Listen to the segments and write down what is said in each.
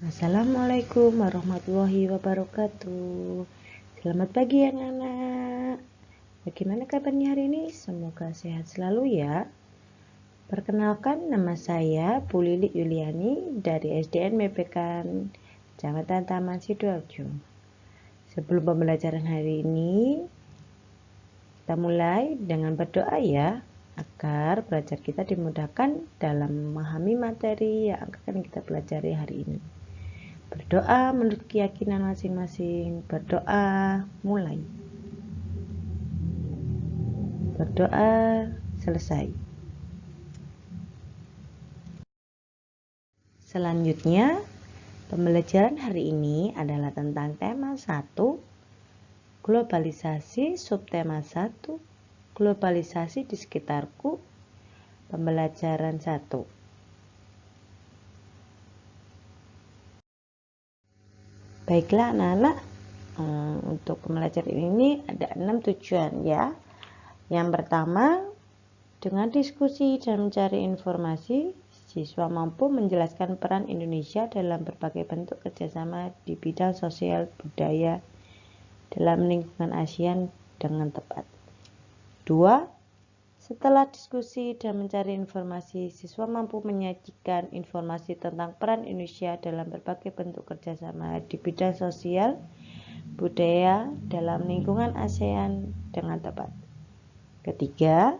Assalamualaikum warahmatullahi wabarakatuh. Selamat pagi anak-anak. Bagaimana kabarnya hari ini? Semoga sehat selalu ya. Perkenalkan, nama saya Bu Lilik Yuliani dari SDN Mebekan, Kecamatan Taman Sidoarjo. Sebelum pembelajaran hari ini, kita mulai dengan berdoa ya, agar belajar kita dimudahkan dalam memahami materi yang akan kita pelajari hari ini. Berdoa menurut keyakinan masing-masing. Berdoa mulai. Berdoa selesai. Selanjutnya, pembelajaran hari ini adalah tentang tema 1, globalisasi, subtema 1, globalisasi di sekitarku, pembelajaran 1. Baiklah anak-anak, untuk pembelajaran ini ada 6 tujuan ya. Yang pertama, dengan diskusi dan mencari informasi, siswa mampu menjelaskan peran Indonesia dalam berbagai bentuk kerjasama di bidang sosial budaya dalam lingkungan ASEAN dengan tepat. 2. Setelah diskusi dan mencari informasi, siswa mampu menyajikan informasi tentang peran Indonesia dalam berbagai bentuk kerjasama di bidang sosial budaya dalam lingkungan ASEAN dengan tepat. Ketiga,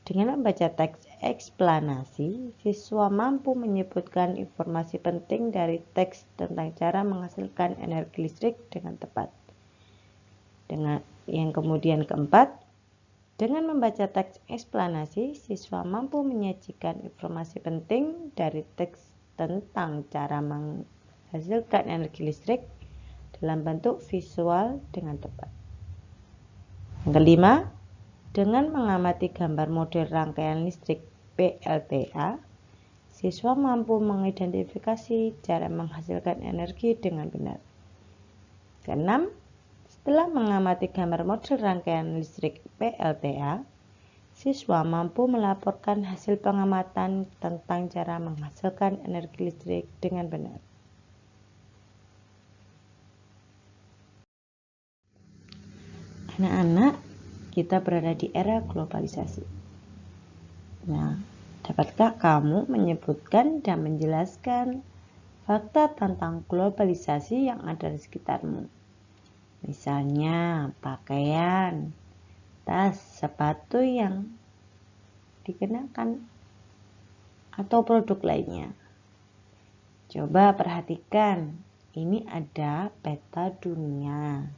dengan membaca teks eksplanasi, siswa mampu menyebutkan informasi penting dari teks tentang cara menghasilkan energi listrik dengan tepat. Kemudian keempat, dengan membaca teks eksplanasi, siswa mampu menyajikan informasi penting dari teks tentang cara menghasilkan energi listrik dalam bentuk visual dengan tepat. Yang kelima, dengan mengamati gambar model rangkaian listrik PLTA, siswa mampu mengidentifikasi cara menghasilkan energi dengan benar. Keenam, setelah mengamati gambar model rangkaian listrik PLTA, siswa mampu melaporkan hasil pengamatan tentang cara menghasilkan energi listrik dengan benar. Anak-anak, kita berada di era globalisasi. Nah, dapatkah kamu menyebutkan dan menjelaskan fakta tentang globalisasi yang ada di sekitarmu? Misalnya, pakaian, tas, sepatu yang dikenakan, atau produk lainnya. Coba perhatikan, ini ada peta dunia.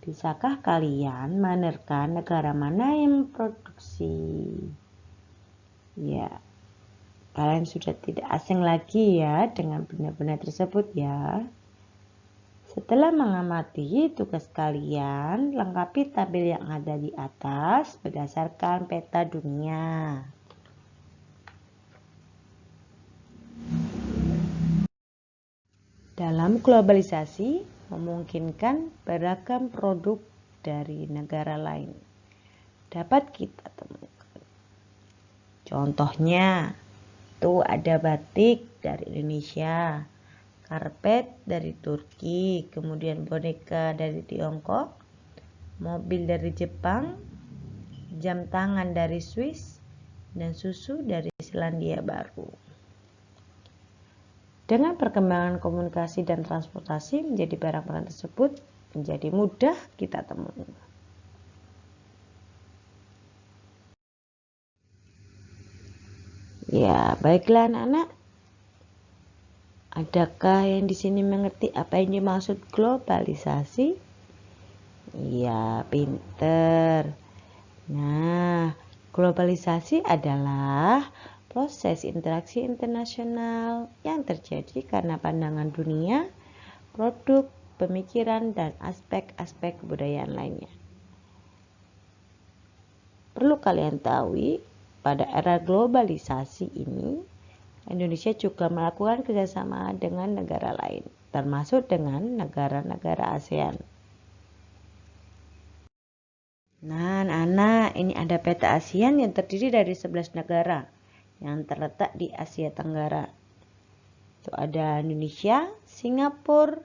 Bisakah kalian menerka negara mana yang memproduksi? Ya, kalian sudah tidak asing lagi ya dengan benda-benda tersebut ya. Setelah mengamati tugas kalian, lengkapi tabel yang ada di atas berdasarkan peta dunia. Dalam globalisasi, memungkinkan beragam produk dari negara lain dapat kita temukan. Contohnya, tuh ada batik dari Indonesia, karpet dari Turki, kemudian boneka dari Tiongkok, mobil dari Jepang, jam tangan dari Swiss, dan susu dari Selandia Baru. Dengan perkembangan komunikasi dan transportasi menjadi barang-barang tersebut menjadi mudah kita temui. Ya, baiklah anak-anak. Adakah yang di sini mengerti apa yang dimaksud globalisasi? Ya, pinter. Nah, globalisasi adalah proses interaksi internasional yang terjadi karena pandangan dunia, produk, pemikiran, dan aspek-aspek kebudayaan lainnya. Perlu kalian tahu, pada era globalisasi ini, Indonesia juga melakukan kerjasama dengan negara lain, termasuk dengan negara-negara ASEAN. Nah, anak-anak, ini ada peta ASEAN yang terdiri dari 11 negara yang terletak di Asia Tenggara. Itu ada Indonesia, Singapura,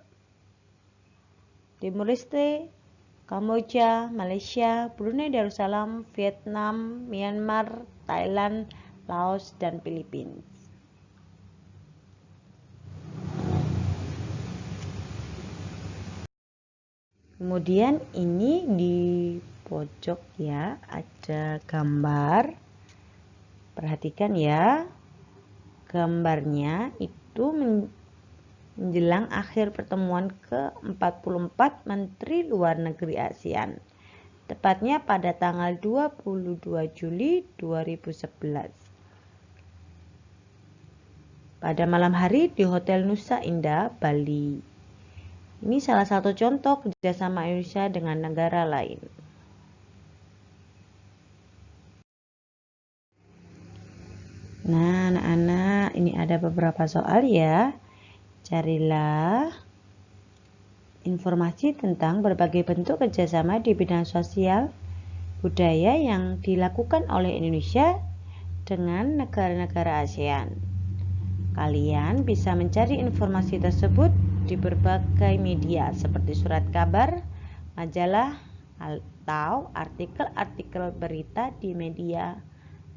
Timur Leste, Kamboja, Malaysia, Brunei Darussalam, Vietnam, Myanmar, Thailand, Laos, dan Filipina. Kemudian ini di pojok ya ada gambar. Perhatikan ya, gambarnya itu menjelang akhir pertemuan ke-44 Menteri Luar Negeri ASEAN. Tepatnya pada tanggal 22 Juli 2011. Pada malam hari di Hotel Nusa Indah, Bali. Ini salah satu contoh kerjasama Indonesia dengan negara lain. Nah, anak-anak, ini ada beberapa soal ya. Carilah informasi tentang berbagai bentuk kerjasama di bidang sosial budaya yang dilakukan oleh Indonesia dengan negara-negara ASEAN. Kalian bisa mencari informasi tersebut di berbagai media seperti surat kabar, majalah, atau artikel-artikel berita di media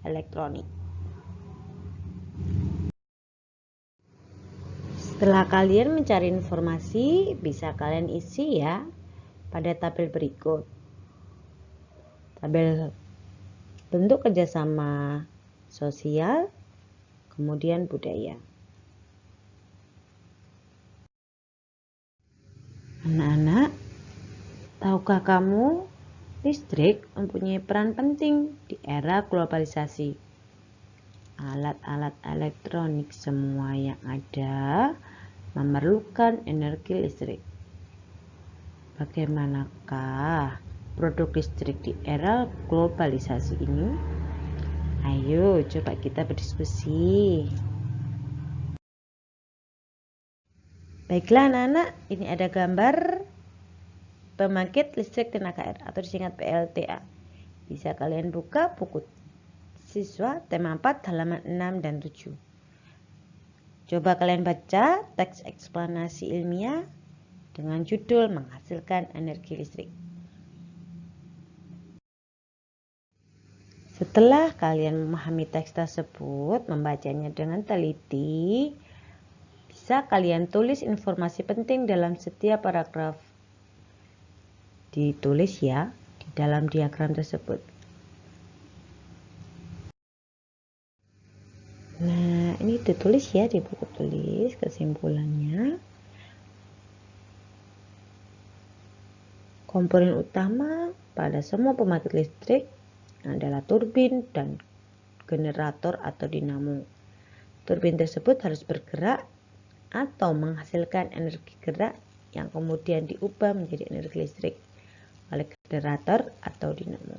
elektronik. Setelah kalian mencari informasi, bisa kalian isi ya pada tabel berikut. Tabel bentuk kerjasama sosial, kemudian budaya. Anak-anak, tahukah kamu listrik mempunyai peran penting di era globalisasi? Alat-alat elektronik semua yang ada memerlukan energi listrik. Bagaimanakah produk listrik di era globalisasi ini? Ayo coba kita berdiskusi. Baiklah anak-anak, ini ada gambar pembangkit listrik tenaga air atau disingkat PLTA. Bisa kalian buka buku siswa tema 4 halaman 6 dan 7. Coba kalian baca teks eksplanasi ilmiah dengan judul menghasilkan energi listrik. Setelah kalian memahami teks tersebut, membacanya dengan teliti, bisa kalian tulis informasi penting dalam setiap paragraf. Ditulis ya di dalam diagram tersebut. Nah, ini ditulis ya di buku tulis kesimpulannya. Komponen utama pada semua pembangkit listrik adalah turbin dan generator atau dinamo. Turbin tersebut harus bergerak atau menghasilkan energi gerak yang kemudian diubah menjadi energi listrik oleh generator atau dinamo.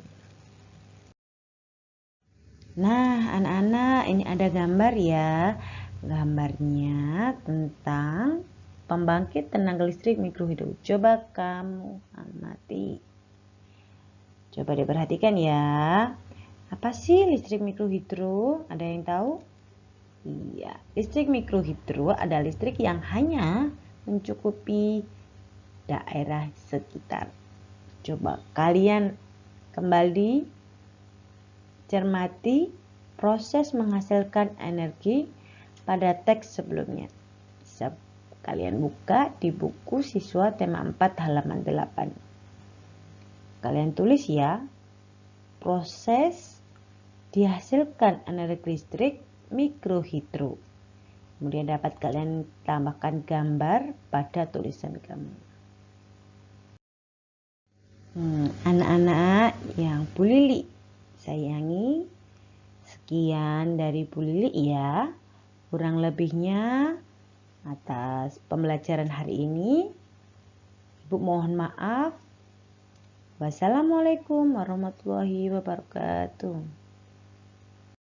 Nah, anak-anak, ini ada gambar ya. Gambarnya tentang pembangkit tenaga listrik mikrohidro. Coba kamu amati. Coba diperhatikan ya. Apa sih listrik mikrohidro? Ada yang tahu? Iya, listrik mikrohidro adalah listrik yang hanya mencukupi daerah sekitar. Coba kalian kembali cermati proses menghasilkan energi pada teks sebelumnya. Bisa kalian buka di buku siswa tema 4 halaman 8. Kalian tulis ya, proses dihasilkan energi listrik mikrohidro. Kemudian dapat kalian tambahkan gambar pada tulisan kamu. Anak-anak yang Bu Lili sayangi, sekian dari Bu Lili ya. Kurang lebihnya atas pembelajaran hari ini, Ibu mohon maaf. Wassalamualaikum warahmatullahi wabarakatuh.